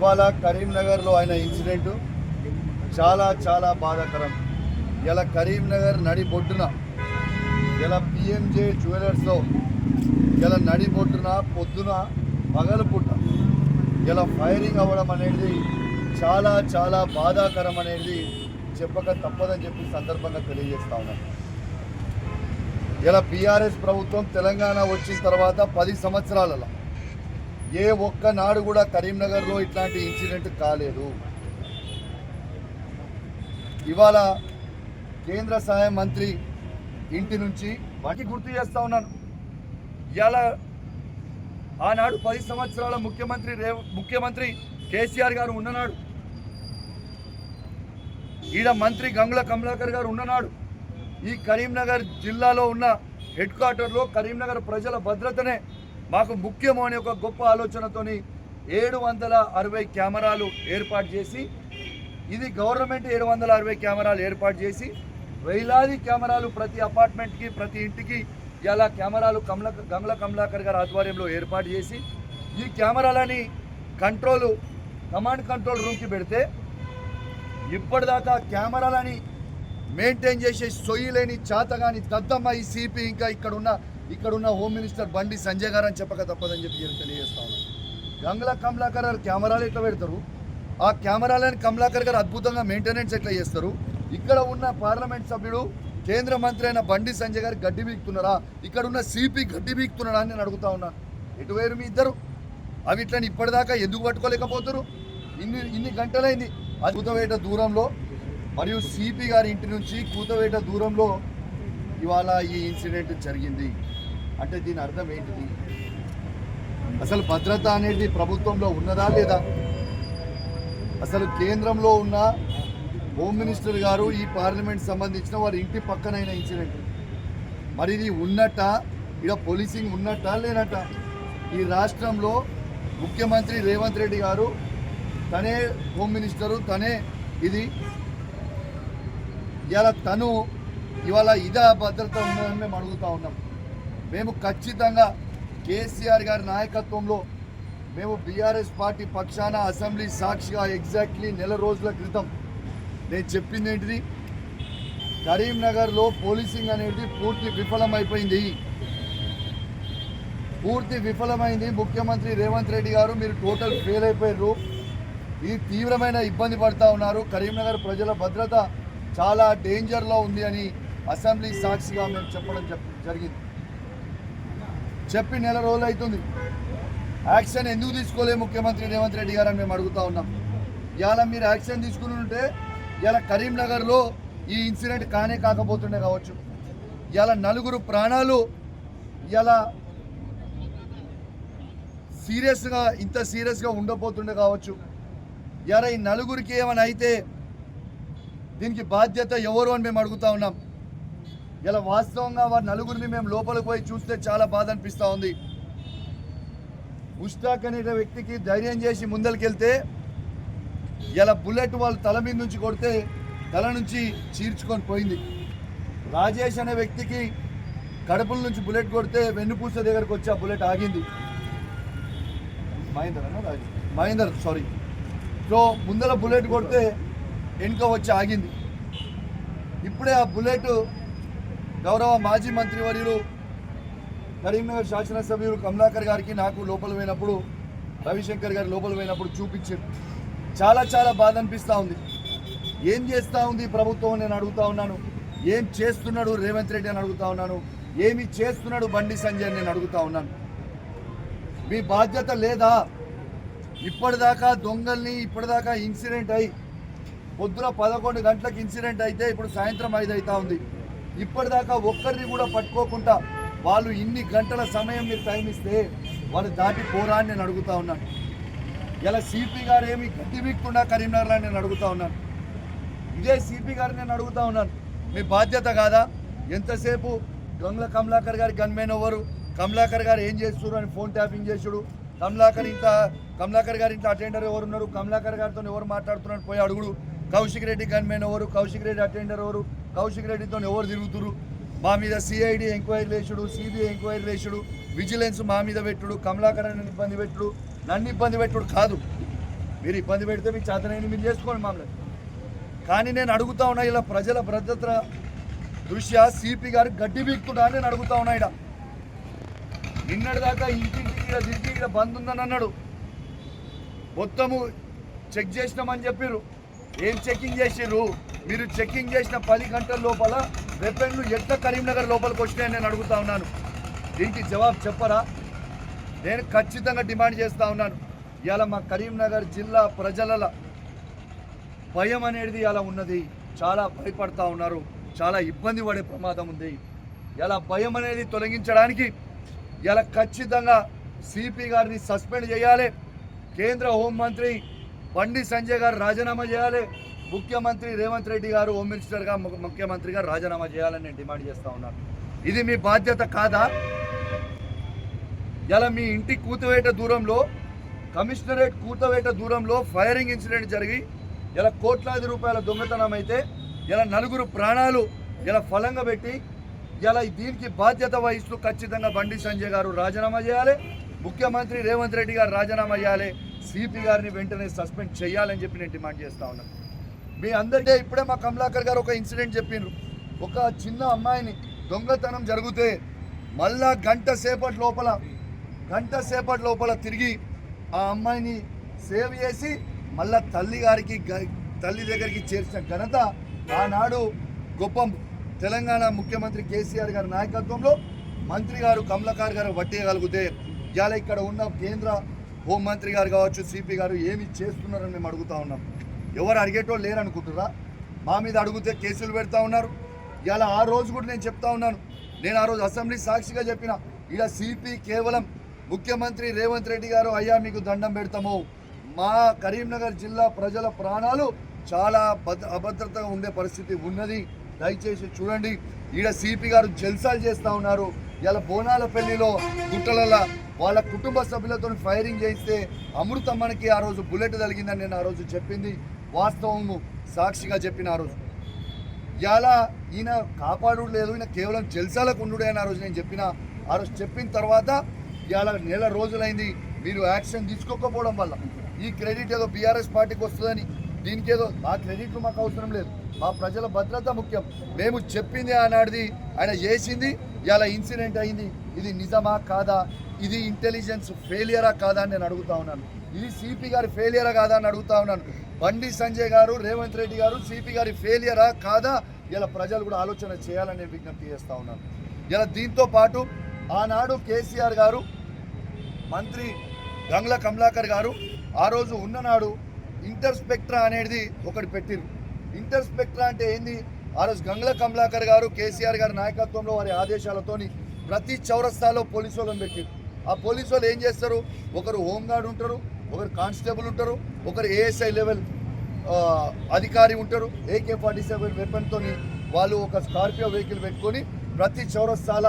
ఇవాళ కరీంనగర్లో అయిన ఇన్సిడెంట్ చాలా చాలా బాధాకరం. ఇలా కరీంనగర్ నడిబొడ్డున ఇలా పిఎంజే జ్యువెలర్స్లో ఇలా నడిబొడ్డున పొద్దున పగలపుట్ట ఇలా ఫైరింగ్ అవ్వడం అనేది చాలా చాలా బాధాకరం అనేది చెప్పక తప్పదని చెప్పి సందర్భంగా తెలియజేస్తా ఉన్నాను. ఇలా బీఆర్ఎస్ ప్రభుత్వం తెలంగాణ వచ్చిన తర్వాత 10 సంవత్సరాలలో ఏ ఒక్క నాడు కూడా కరీంనగర్లో ఇట్లాంటి ఇన్సిడెంట్ కాలేదు. ఇవాళ కేంద్ర సహాయ మంత్రి ఇంటి నుంచి వాటికి గుర్తు చేస్తూ ఉన్నాను. ఇవాళ ఆనాడు 10 సంవత్సరాల ముఖ్యమంత్రి కేసీఆర్ గారు ఉన్ననాడు, ఈడ మంత్రి గంగుల కమలాకర్ గారు ఉన్ననాడు ఈ కరీంనగర్ జిల్లాలో ఉన్న హెడ్ క్వార్టర్లో కరీంనగర్ ప్రజల భద్రతనే మాకు ముఖ్యము అనే ఒక గొప్ప ఆలోచనతోని 760 కెమెరాలు ఏర్పాటు చేసి, ఇది గవర్నమెంట్ 760 కెమెరాలు ఏర్పాటు చేసి వేలాది కెమెరాలు ప్రతి అపార్ట్మెంట్కి ప్రతి ఇంటికి ఇలా కెమెరాలు గంగుల కమలాకర్ గారి ఆధ్వర్యంలో ఏర్పాటు చేసి ఈ కెమెరాలని కమాండ్ కంట్రోల్ రూమ్కి పెడితే ఇప్పటిదాకా కెమెరాలని మెయింటైన్ చేసే సొయ్యి లేని చాతగాని దద్దమ్మ ఈ సిపి ఇంకా ఇక్కడున్న హోమ్ మినిస్టర్ బండి సంజయ్ గారు అని చెప్పక తప్పదని చెప్పి తెలియజేస్తా ఉన్నాను. గంగుల కమలాకర్ గారు కెమెరాలు ఎట్లా పెడతారు, ఆ కెమెరాలని కమలాకర్ గారు అద్భుతంగా మెయింటెనెన్స్ ఎట్లా చేస్తారు, ఇక్కడ ఉన్న పార్లమెంట్ సభ్యుడు కేంద్ర మంత్రి అయిన బండి సంజయ్ గారు గడ్డి బీక్తున్నారా, ఇక్కడ ఉన్న సిపి గడ్డి బీక్తున్నారా అని నేను అడుగుతా ఉన్నాను. ఎటు వేరు మీ ఇద్దరు? అవి ఇట్లని ఇప్పటిదాకా ఎందుకు పట్టుకోలేకపోతారు? ఇన్ని గంటలైంది. కూతవేట దూరంలో మరియు సిపి గారి ఇంటి నుంచి కూతవేట దూరంలో ఇవాళ ఈ ఇన్సిడెంట్ జరిగింది అంటే దీని అర్థం ఏంటిది? అసలు భద్రత అనేది ప్రభుత్వంలో ఉన్నదా లేదా? అసలు కేంద్రంలో ఉన్న హోమ్ మినిస్టర్ గారు ఈ పార్లమెంట్ సంబంధించిన వారి ఇంటి పక్కనైన ఇన్సిడెంట్, మరి ఇది ఉన్నట్ట, ఇక పోలీసింగ్ ఉన్నట్ట లేనట్ట? ఈ రాష్ట్రంలో ముఖ్యమంత్రి రేవంత్ రెడ్డి గారు తనే హోమ్ మినిస్టరు, తనే ఇది తను ఇవాళ ఇదా భద్రత ఉందని మేము అడుగుతూ ఉన్నాం. మేము ఖచ్చితంగా కేసీఆర్ గారి నాయకత్వంలో మేము బీఆర్ఎస్ పార్టీ పక్షాన అసెంబ్లీ సాక్షిగా ఎగ్జాక్ట్లీ నెల రోజుల క్రితం నేను చెప్పింది ఏంటిది, కరీంనగర్లో పోలీసింగ్ అనేది పూర్తి విఫలమైంది. ముఖ్యమంత్రి రేవంత్ రెడ్డి గారు మీరు టోటల్ ఫెయిల్ అయిపోయారు. ఇది తీవ్రమైన ఇబ్బంది పడుతూ ఉన్నారు. కరీంనగర్ ప్రజల భద్రత చాలా డేంజర్లో ఉంది అని అసెంబ్లీ సాక్షిగా మేము చెప్పడం జరిగింది. చెప్పి నెల రోజులు అవుతుంది. యాక్షన్ ఎందుకు తీసుకోలే ముఖ్యమంత్రి రేవంత్ రెడ్డి గారు అని మేము అడుగుతూ ఉన్నాం. ఇవాళ మీరు యాక్షన్ తీసుకుని ఉంటే ఇవాళ కరీంనగర్లో ఈ ఇన్సిడెంట్ కాకపోతుండే కావచ్చు. ఇవాళ 4 ప్రాణాలు ఇవాళ ఇంత సీరియస్గా ఉండబోతుండే కావచ్చు. ఇవాళ ఈ 4కి ఏమైనా అయితే దీనికి బాధ్యత ఎవరు అని మేము అడుగుతూ ఉన్నాం. ఇలా వాస్తవంగా వారి 4 మేము లోపలికి పోయి చూస్తే చాలా బాధ అనిపిస్తూ ఉంది. ముష్తాక్ అనే వ్యక్తికి ధైర్యం చేసి ముందరికెళ్తే ఇలా బుల్లెట్ వాళ్ళు తల మీద నుంచి కొడితే తల నుంచి చీల్చుకొని పోయింది. రాజేష్ అనే వ్యక్తికి కడుపుల నుంచి బుల్లెట్ కొడితే వెన్నుపూస దగ్గరకు వచ్చి ఆ బుల్లెట్ ఆగింది. మహేందర్ సారీ. సో ముందర బుల్లెట్ కొడితే వెనుక వచ్చి ఆగింది. ఇప్పుడే ఆ బుల్లెట్ గౌరవ మాజీ మంత్రివర్యులు కరీంనగర్ శాసనసభ్యులు కమలాకర్ గారికి నాకు లోపల పోయినప్పుడు, రవిశంకర్ గారి లోపల పోయినప్పుడు చూపించారు. చాలా చాలా బాధ అనిపిస్తూ ఉంది. ఏం చేస్తూ ఉంది ప్రభుత్వం నేను అడుగుతా ఉన్నాను. ఏం చేస్తున్నాడు రేవంత్ రెడ్డి అని అడుగుతా ఉన్నాను. ఏమి చేస్తున్నాడు బండి సంజయ్ నేను అడుగుతా ఉన్నాను. మీ బాధ్యత లేదా? ఇప్పటిదాకా దొంగల్ని ఇప్పటిదాకా ఇన్సిడెంట్ అయ్యి పొద్దున 11 గంటలకు ఇన్సిడెంట్ అయితే ఇప్పుడు సాయంత్రం 5 అవుతా ఉంది. ఇప్పటిదాకా ఒక్కరిని కూడా పట్టుకోకుండా వాళ్ళు ఇన్ని గంటల సమయం మీరు టైం ఇస్తే వాళ్ళు దాటి పోరా అని నేను అడుగుతా ఉన్నాను. ఇలా సిపి గారు ఏమి గట్టి వీక్కుండా కరీంనగర్లో నేను అడుగుతా ఉన్నాను. ఇదే సిపి గారు నేను అడుగుతా ఉన్నాను. మీ బాధ్యత కాదా? ఎంతసేపు గంగుల కమలాకర్ గారి గన్మెన్ ఎవరు, కమలాకర్ గారు ఏం చేస్తున్నారు అని ఫోన్ ట్యాపింగ్ చేసుడు, కమలాకర్ గారి ఇంట్లో అటెండర్ ఎవరు ఉన్నారు, కమలాకర్ గారితో ఎవరు మాట్లాడుతున్నారు పోయి అడుగుడు, కౌశిక్ రెడ్డి గన్మెన్ ఎవరు, కౌశిక్ రెడ్డి అటెండర్ ఎవరు, కౌశిక్ రెడ్డితో ఎవరు తిరుగుతురు, మా మీద సిఐడి ఎంక్వైరీ వేసుడు, సిబిఐ ఎంక్వైరీ వేసుడు, విజిలెన్స్ మా మీద పెట్టుడు, కమలాకర్ ఇబ్బంది పెట్టుడు, నన్ను ఇబ్బంది పెట్టుడు కాదు. మీరు ఇబ్బంది పెడితే మీకు చేతనైంది మీరు చేసుకోండి మామూలు. కానీ నేను అడుగుతా ఉన్నా ఇలా ప్రజల భద్రత దృష్ట్యా సిపి గారు గడ్డి బీక్తుడా అని నేను అడుగుతా ఉన్నా. ఇక్కడ నిన్నటిదాకా ఇంటింటికి తిరిగి ఇక్కడ బంద్ ఉందని అన్నాడు. మొత్తము చెక్ చేసినామని చెప్పారు. ఏం చెకింగ్ చేసిర్రు మీరు? చెకింగ్ చేసిన 10 గంటల లోపల వెపన్లు ఎట్లా కరీంనగర్ లోపలికి వచ్చినాయని నేను అడుగుతా ఉన్నాను. దీనికి జవాబు చెప్పరా? నేను ఖచ్చితంగా డిమాండ్ చేస్తూ ఉన్నాను. ఇవాళ మా కరీంనగర్ జిల్లా ప్రజల భయం అనేది ఇలా ఉన్నది. చాలా భయపడతా ఉన్నారు, చాలా ఇబ్బంది పడే ప్రమాదం ఉంది. ఇలా భయం అనేది తొలగించడానికి ఇలా ఖచ్చితంగా సిపి గారిని సస్పెండ్ చేయాలి. కేంద్ర హోంమంత్రి బండి సంజయ్ గారు రాజీనామా చేయాలి. ముఖ్యమంత్రి రేవంత్ రెడ్డి గారు హోమ్ మినిస్టర్గా ముఖ్యమంత్రిగా రాజీనామా చేయాలని నేను డిమాండ్ చేస్తూ ఉన్నాను. ఇది మీ బాధ్యత కాదా? ఇలా మీ ఇంటి కూతవేట దూరంలో, కమిషనరేట్ కూతవేట దూరంలో ఫైరింగ్ ఇన్సిడెంట్ జరిగి ఇలా కోట్లాది రూపాయల దొంగతనం అయితే ఇలా 4 ప్రాణాలు ఇలా ఫలంగా పెట్టి ఇలా దీనికి బాధ్యత వహిస్తూ ఖచ్చితంగా బండి సంజయ్ గారు రాజీనామా చేయాలి. ముఖ్యమంత్రి రేవంత్ రెడ్డి గారు రాజీనామా చేయాలి. సిపి గారిని వెంటనే సస్పెండ్ చేయాలని చెప్పి నేను డిమాండ్ చేస్తూ ఉన్నాను. మీ అందరికీ ఇప్పుడే మా కమలాకర్ గారు ఒక ఇన్సిడెంట్ చెప్పిండ్రు. ఒక చిన్న అమ్మాయిని దొంగతనం జరిగితే మళ్ళా గంట సేపటి లోపల తిరిగి ఆ అమ్మాయిని సేవ్ చేసి మళ్ళా తల్లి దగ్గరికి చేర్చిన ఘనత ఆనాడు గొప్ప తెలంగాణ ముఖ్యమంత్రి కేసీఆర్ గారి నాయకత్వంలో మంత్రి గారు కమలాకర్ గారు పట్టేయగలిగితే ఇవాళ ఇక్కడ ఉన్న కేంద్ర హోంమంత్రి గారు కావచ్చు, సిపి గారు ఏమి చేస్తున్నారని మేము అడుగుతూ ఉన్నాం. ఎవరు అడిగేటోళ్ళు లేరనుకుంటున్నారా? మా మీద అడిగితే కేసులు పెడతా ఉన్నారు. ఇవాళ ఆ రోజు కూడా నేను చెప్తా ఉన్నాను. నేను ఆ రోజు అసెంబ్లీ సాక్షిగా చెప్పిన, ఇలా సిపి కేవలం ముఖ్యమంత్రి రేవంత్ రెడ్డి గారు అయ్యా మీకు దండం పెడతాము, మా కరీంనగర్ జిల్లా ప్రజల ప్రాణాలు చాలా అభద్రతగా ఉండే పరిస్థితి ఉన్నది, దయచేసి చూడండి. ఈడ సిపి గారు జల్సాలు చేస్తూ ఉన్నారు. ఇలా బోనాలపల్లిలో గుట్టలలో వాళ్ళ కుటుంబ సభ్యులతో ఫైరింగ్ చేస్తే అమృతమ్మనికి ఆ రోజు బుల్లెట్ తగిలిందని నేను ఆ రోజు చెప్పింది వాస్తవము, సాక్షిగా చెప్పిన ఆ రోజు. ఇలా ఈయన కాపాడు లేదు, ఈయన కేవలం జల్సాలకు ఉండుడే అని ఆ రోజు నేను చెప్పిన. ఆ రోజు చెప్పిన తర్వాత ఇలా నెల రోజులైంది మీరు యాక్షన్ తీసుకోకపోవడం వల్ల ఈ క్రెడిట్ ఏదో బీఆర్ఎస్ పార్టీకి వస్తుందని, దీనికి ఏదో మా క్రెడిట్లు మాకు అవసరం లేదు. మా ప్రజల భద్రత ముఖ్యం. మేము చెప్పింది ఆనాడిది ఆయన చేసింది, ఇలా ఇన్సిడెంట్ అయింది. ఇది నిజమా కాదా? ఇది ఇంటెలిజెన్స్ ఫెయిలియరా కాదా అని నేను అడుగుతా ఉన్నాను. ఇది సిపి గారి ఫెయిలియరా కాదా అని అడుగుతా ఉన్నాను. బండి సంజయ్ గారు, రేవంత్ రెడ్డి గారు సిపి గారి ఫెయిలియరా కాదా ఇలా ప్రజలు కూడా ఆలోచన చేయాలని నేను విజ్ఞప్తి చేస్తూ ఉన్నాను. ఇలా దీంతో పాటు ఆనాడు కేసీఆర్ గారు, మంత్రి గంగ్ల కమలాకర్ గారు ఆ రోజు ఉన్ననాడు ఇంటర్స్పెక్ట్రా అనేది ఒకటి పెట్టిరు. ఇంటర్స్పెక్ట్రా అంటే ఏంది? ఆ రోజు గంగ్ల కమలాకర్ గారు కేసీఆర్ గారి నాయకత్వంలో వారి ఆదేశాలతోని ప్రతి చౌరస్తాలో పోలీసు వాళ్ళని పెట్టిరు. ఆ పోలీసు వాళ్ళు ఏం చేస్తారు? ఒకరు హోంగార్డ్ ఉంటారు, ఒకరు కానిస్టేబుల్ ఉంటారు, ఒకరు ఏఎస్ఐ లెవెల్ అధికారి ఉంటారు. AK-47 వెపన్తో వాళ్ళు ఒక స్కార్పియో వెహికల్ పెట్టుకొని ప్రతి చౌరస్తాల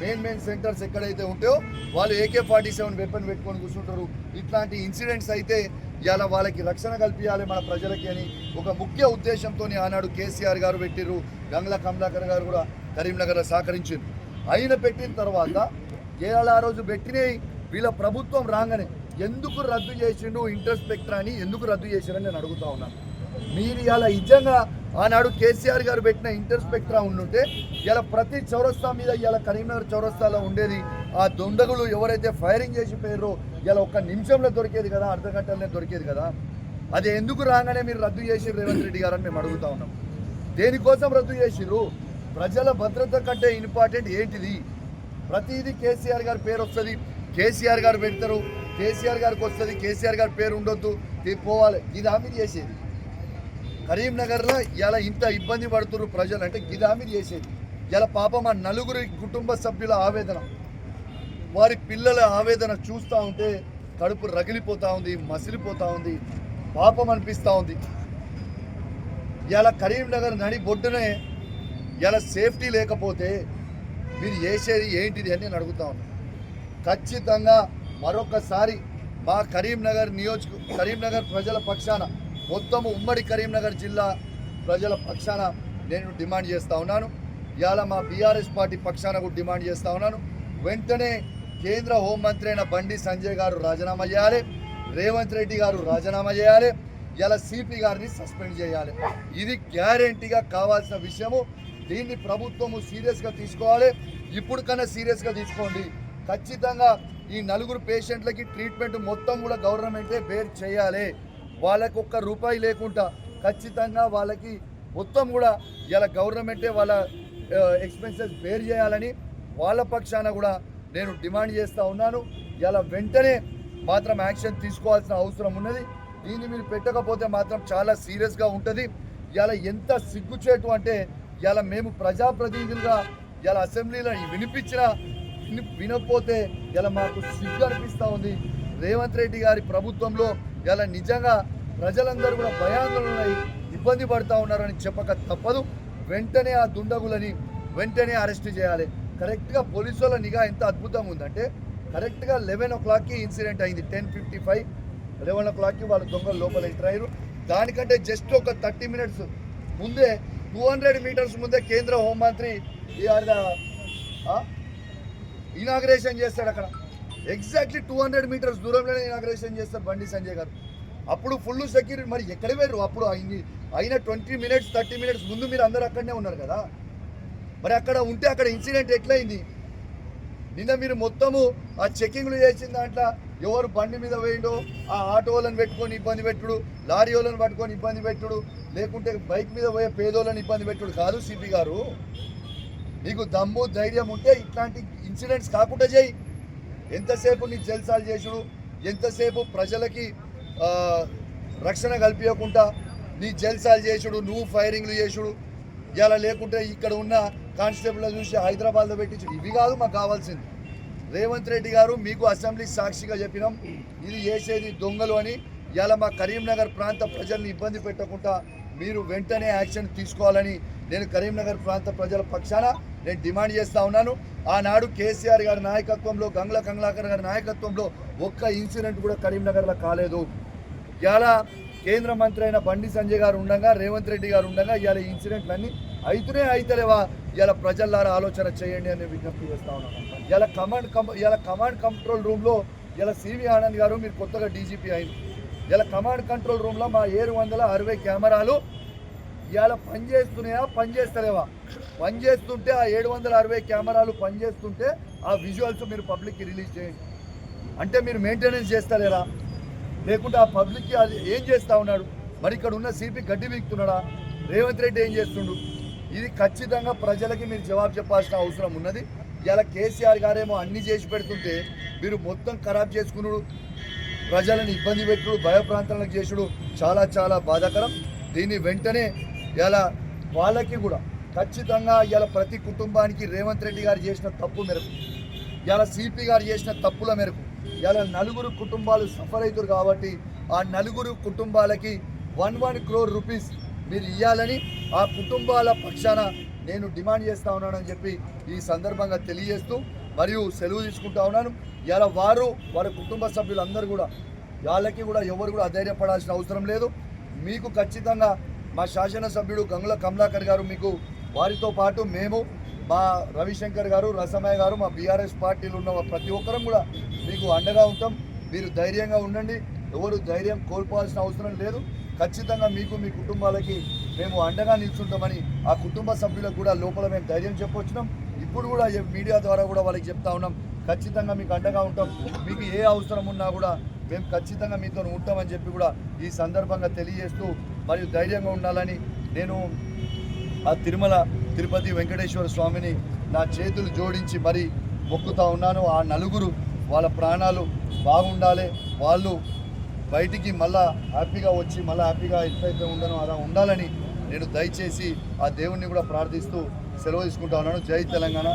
మెయిన్ సెంటర్స్ ఎక్కడైతే ఉంటాయో వాళ్ళు AK-47 వెపన్ పెట్టుకొని కూర్చుంటారు. ఇట్లాంటి ఇన్సిడెంట్స్ అయితే ఇలా వాళ్ళకి రక్షణ కల్పించాలి మన ప్రజలకి అని ఒక ముఖ్య ఉద్దేశంతో ఆనాడు కేసీఆర్ గారు పెట్టిర్రు. గంగ్ల కమలాకర్ గారు కూడా కరీంనగర్లో సహకరించారు. ఆయన పెట్టిన తర్వాత ఇవాళ ఆ రోజు పెట్టినవి వీళ్ళ ప్రభుత్వం రాగానే ఎందుకు రద్దు చేసిండు ఇంటర్స్పెక్ట్రా అని ఎందుకు రద్దు చేశారని నేను అడుగుతా ఉన్నాను. మీరు ఇలా నిజంగా ఆనాడు కేసీఆర్ గారు పెట్టిన ఇంటర్స్పెక్ట్రా ఉండుంటే ఇలా ప్రతి చౌరస్తా మీద ఇలా కరీంనగర్ చౌరస్తాలో ఉండేది. ఆ దొండగులు ఎవరైతే ఫైరింగ్ చేసి పోయారో ఇలా 1 నిమిషంలో దొరికేది కదా, అర్ధ గంటలోనే దొరికేది కదా. అది ఎందుకు రాగానే మీరు రద్దు చేసి రేవంత్ రెడ్డి గారు అని మేము అడుగుతా ఉన్నాం. దేనికోసం రద్దు చేసిర్రు? ప్రజల భద్రత కంటే ఇంపార్టెంట్ ఏంటిది? ప్రతిదీ కేసీఆర్ గారి పేరు వస్తుంది, కేసీఆర్ గారు పెడతారు, కేసీఆర్ గారికి వస్తుంది, కేసీఆర్ గారి పేరు ఉండొద్దు, పోవాలి. ఇది హామీ చేసేది. కరీంనగర్లో ఇలా ఇంత ఇబ్బంది పడుతున్నారు ప్రజలు అంటే ఇది హామీ చేసేది. ఇలా పాపం ఆ 4 కుటుంబ సభ్యుల ఆవేదన, వారి పిల్లల ఆవేదన చూస్తూ ఉంటే కడుపు రగిలిపోతూ ఉంది, మసిలిపోతూ ఉంది, పాపం అనిపిస్తూ ఉంది. ఇలా కరీంనగర్ నడి బొడ్డునే ఇలా సేఫ్టీ లేకపోతే మీరు చేసేది ఏంటిది అని నేను అడుగుతా ఉన్నాను. ఖచ్చితంగా మరొకసారి మా కరీంనగర్ ప్రజల పక్షాన, మొత్తము ఉమ్మడి కరీంనగర్ జిల్లా ప్రజల పక్షాన నేను డిమాండ్ చేస్తూ ఉన్నాను. ఇవాళ మా బీఆర్ఎస్ పార్టీ పక్షాన కూడా డిమాండ్ చేస్తూ ఉన్నాను. వెంటనే కేంద్ర హోంమంత్రి అయిన బండి సంజయ్ గారు రాజీనామా చేయాలి. రేవంత్ రెడ్డి గారు రాజీనామా చేయాలి, ఇలా సిపి గారిని సస్పెండ్ చేయాలి. ఇది గ్యారెంటీగా కావాల్సిన విషయము. దీన్ని ప్రభుత్వము సీరియస్గా తీసుకోవాలి. ఇప్పుడు కన్నా సీరియస్గా తీసుకోండి. ఖచ్చితంగా ఈ 4 పేషెంట్లకి ట్రీట్మెంట్ మొత్తం కూడా గవర్నమెంటే బేర్ చేయాలి. వాళ్ళకి ఒక్క రూపాయి లేకుండా ఖచ్చితంగా వాళ్ళకి మొత్తం కూడా ఇలా గవర్నమెంటే వాళ్ళ ఎక్స్పెన్సెస్ బేర్ చేయాలని వాళ్ళ పక్షాన కూడా నేను డిమాండ్ చేస్తూ ఉన్నాను. ఇలా వెంటనే మాత్రం యాక్షన్ తీసుకోవాల్సిన అవసరం ఉన్నది. దీన్ని మీరు పెట్టకపోతే మాత్రం చాలా సీరియస్గా ఉంటుంది. ఇలా ఎంత సిగ్గుచేటు అంటే ఇలా మేము ప్రజాప్రతినిధులుగా ఇలా అసెంబ్లీలో వినకపోతే ఇలా మాకు సిగ్గు అనిపిస్తూ ఉంది. రేవంత్ రెడ్డి గారి ప్రభుత్వంలో ఇలా నిజంగా ప్రజలందరూ కూడా భయాందోళనై ఇబ్బంది పడుతూ ఉన్నారని చెప్పక తప్పదు. వెంటనే ఆ దుండగులని వెంటనే అరెస్ట్ చేయాలి. కరెక్ట్గా పోలీసు వాళ్ళ నిఘా ఎంత అద్భుతంగా ఉందంటే కరెక్ట్గా 11 o'clockకి ఇన్సిడెంట్ అయింది. 10:55 11 o'clockకి వాళ్ళు దొంగలు లోపల ఎంటర్ అయ్యారు. దానికంటే జస్ట్ ఒక 30 minutes ముందే 200 meters ముందే కేంద్ర హోంమంత్రి ఇనాగ్రేషన్ చేస్తాడు. అక్కడ ఎగ్జాక్ట్లీ 200 meters దూరంలోనే ఇనాగ్రేషన్ చేస్తారు బండి సంజయ్ గారు. అప్పుడు ఫుల్ సెక్యూరిటీ. మరి ఎక్కడ వేరు అప్పుడు అయిన 20 minutes 30 minutes ముందు మీరు అందరూ అక్కడనే ఉన్నారు కదా. మరి అక్కడ ఉంటే అక్కడ ఇన్సిడెంట్ ఎట్లయింది? నిన్న మీరు మొత్తము ఆ చెకింగ్లు చేసిన దాంట్లో ఎవరు బండి మీద వేయండో ఆ ఆటో వాళ్ళని పెట్టుకొని ఇబ్బంది పెట్టుడు, లారీ వాళ్ళని పట్టుకొని ఇబ్బంది పెట్టుడు, లేకుంటే బైక్ మీద పోయే పేదోళ్ళని ఇబ్బంది పెట్టుడు కాదు. సిపి గారు నీకు దమ్ము ధైర్యం ఉంటే ఇట్లాంటి ఇన్సిడెంట్స్ కాకుండా చేయి. ఎంతసేపు నీ జల్సాలు చేసుడు, ఎంతసేపు ప్రజలకి రక్షణ కల్పించకుండా నీ జల్సాలు చేసుడు, నువ్వు ఫైరింగ్లు చేసుడు, ఇలా లేకుంటే ఇక్కడ ఉన్న కానిస్టేబుల్ చూసి హైదరాబాద్లో పెట్టించు. ఇవి కాదు మాకు కావాల్సింది. రేవంత్ రెడ్డి గారు మీకు అసెంబ్లీ సాక్షిగా చెప్పినాం ఇది చేసేది దొంగలు అని. ఇలా మా కరీంనగర్ ప్రాంత ప్రజల్ని ఇబ్బంది పెట్టకుండా మీరు వెంటనే యాక్షన్ తీసుకోవాలని నేను కరీంనగర్ ప్రాంత ప్రజల పక్షాన నేను డిమాండ్ చేస్తూ ఉన్నాను. ఆనాడు కేసీఆర్ గారి నాయకత్వంలో, గంగుల కమలాకర్ గారి నాయకత్వంలో ఒక్క ఇన్సిడెంట్ కూడా కరీంనగర్లో కాలేదు. ఇలా కేంద్ర మంత్రి అయిన బండి సంజయ్ గారు ఉండగా, రేవంత్ రెడ్డి గారు ఉండగా ఇలా ఇన్సిడెంట్లన్నీ అయితేలేవా? ఇలా ప్రజల్లారా ఆలోచన చేయండి అని విజ్ఞప్తి చేస్తూ ఉన్నాను. ఇలా కమాండ్ కంట్రోల్ రూమ్లో ఇలా సివి ఆనంద్ గారు మీరు కొత్తగా డీజీపీ అయింది. ఇలా కమాండ్ కంట్రోల్ రూమ్లో మా 760 కెమెరాలు ఇలా పనిచేస్తున్నాయా పనిచేస్తలేవా? పనిచేస్తుంటే ఆ 760 కెమెరాలు పనిచేస్తుంటే ఆ విజువల్స్ మీరు పబ్లిక్కి రిలీజ్ చేయండి. అంటే మీరు మెయింటెనెన్స్ చేస్తలేరా? లేకుంటే ఆ పబ్లిక్కి అది ఏం చేస్తూ ఉన్నాడు? మరి ఇక్కడ ఉన్న సిపి గడ్డి వీక్తున్నాడా? రేవంత్ రెడ్డి ఏం చేస్తుండు? ఇది ఖచ్చితంగా ప్రజలకి మీరు జవాబు చెప్పాల్సిన అవసరం ఉన్నది. ఇలా కేసీఆర్ గారేమో అన్ని చేసి పెడుతుంటే మీరు మొత్తం ఖరాబ్ చేసుకున్నాడు, ప్రజలను ఇబ్బంది పెట్టుడు, భయప్రాంతాలకు చేసుడు చాలా చాలా బాధాకరం. దీన్ని వెంటనే ఇలా వాళ్ళకి కూడా ఖచ్చితంగా ఇలా ప్రతి కుటుంబానికి రేవంత్ రెడ్డి గారు చేసిన తప్పు మేరకు, ఇలా సిపి గారు చేసిన తప్పుల మేరకు ఇలా 4 కుటుంబాలు సఫర్ అవుతారు. కాబట్టి ఆ 4 కుటుంబాలకి 1 crore rupees మీరు ఇవ్వాలని ఆ కుటుంబాల పక్షాన నేను డిమాండ్ చేస్తూ ఉన్నానని చెప్పి ఈ సందర్భంగా తెలియజేస్తూ మరియు సెలవు తీసుకుంటా ఉన్నాను. ఇలా వారి కుటుంబ సభ్యులందరూ కూడా వాళ్ళకి కూడా ఎవరు కూడా అధైర్యపడాల్సిన అవసరం లేదు. మీకు ఖచ్చితంగా మా శాసనసభ్యుడు గంగుల కమలాకర్ గారు, మీకు వారితో పాటు మేము, మా రవిశంకర్ గారు, రసమయ్య గారు, మా బీఆర్ఎస్ పార్టీలు ఉన్న ప్రతి ఒక్కరం కూడా మీకు అండగా ఉంటాం. మీరు ధైర్యంగా ఉండండి. ఎవరు ధైర్యం కోల్పోవాల్సిన అవసరం లేదు. ఖచ్చితంగా మీకు మీ కుటుంబాలకి మేము అండగా నిల్చుంటామని ఆ కుటుంబ సభ్యులకు కూడా లోపల మేము ధైర్యం చెప్పొచ్చినాం. ఇప్పుడు కూడా మీడియా ద్వారా కూడా వాళ్ళకి చెప్తా ఉన్నాం, ఖచ్చితంగా మీకు అండగా ఉంటాం. మీకు ఏ అవసరం ఉన్నా కూడా మేము ఖచ్చితంగా మీతో ఉంటామని చెప్పి కూడా ఈ సందర్భంగా తెలియజేస్తూ మరియు ధైర్యంగా ఉండాలని నేను ఆ తిరుపతి వెంకటేశ్వర స్వామిని నా చేతులు జోడించి మరి మొక్కుతా ఉన్నాను. ఆ 4 వాళ్ళ ప్రాణాలు బాగుండాలి, వాళ్ళు బయటికి మళ్ళా హ్యాపీగా వచ్చి మళ్ళీ హ్యాపీగా ఎట్లయితే ఉండనో అలా ఉండాలని నేను దయచేసి ఆ దేవుణ్ణి కూడా ప్రార్థిస్తూ సెలవు తీసుకుంటా ఉన్నాను. జై తెలంగాణ.